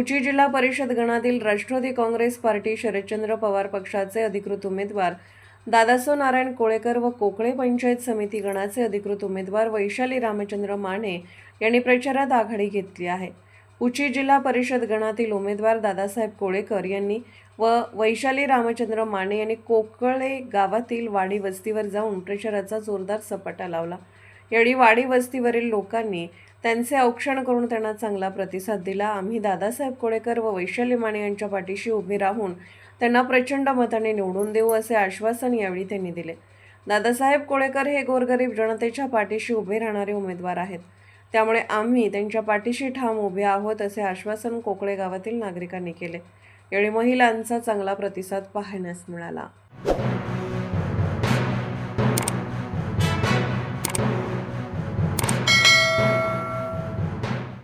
पुची जिल्हा परिषद गणातील राष्ट्रवादी काँग्रेस पार्टी शरदचंद्र पवार पक्षाचे अधिकृत उमेदवार दादासाहेब नारायण कोळेकर व कोकळे पंचायत समिती गणाचे अधिकृत उमेदवार वैशाली रामचंद्र माने यांनी प्रचारात आघाडी घेतली आहे। पुची जिल्हा परिषद गणातील उमेदवार दादासाहेब कोळेकर यांनी व वैशाली रामचंद्र माने यांनी कोकळे गावातील वाडी वस्तीवर जाऊन प्रचाराचा जोरदार सपाटा लावला। यावेळी वाडी वस्तीवरील लोकांनी त्यांचे औक्षण करून त्यांना चांगला प्रतिसाद दिला। आम्ही दादासाहेब कोळेकर व वैशाली माने यांच्या पाठीशी उभे राहून त्यांना प्रचंड मताने निवडून देऊ असे आश्वासन यावेळी त्यांनी दिले। दादासाहेब कोळेकर हे गोरगरीब जनतेच्या पाठीशी उभे राहणारे उमेदवार आहेत, त्यामुळे आम्ही त्यांच्या पाठीशी ठाम उभे आहोत असे आश्वासन कोकळे गावातील नागरिकांनी केले। यावेळी महिलांचा चांगला प्रतिसाद पाहण्यास मिळाला।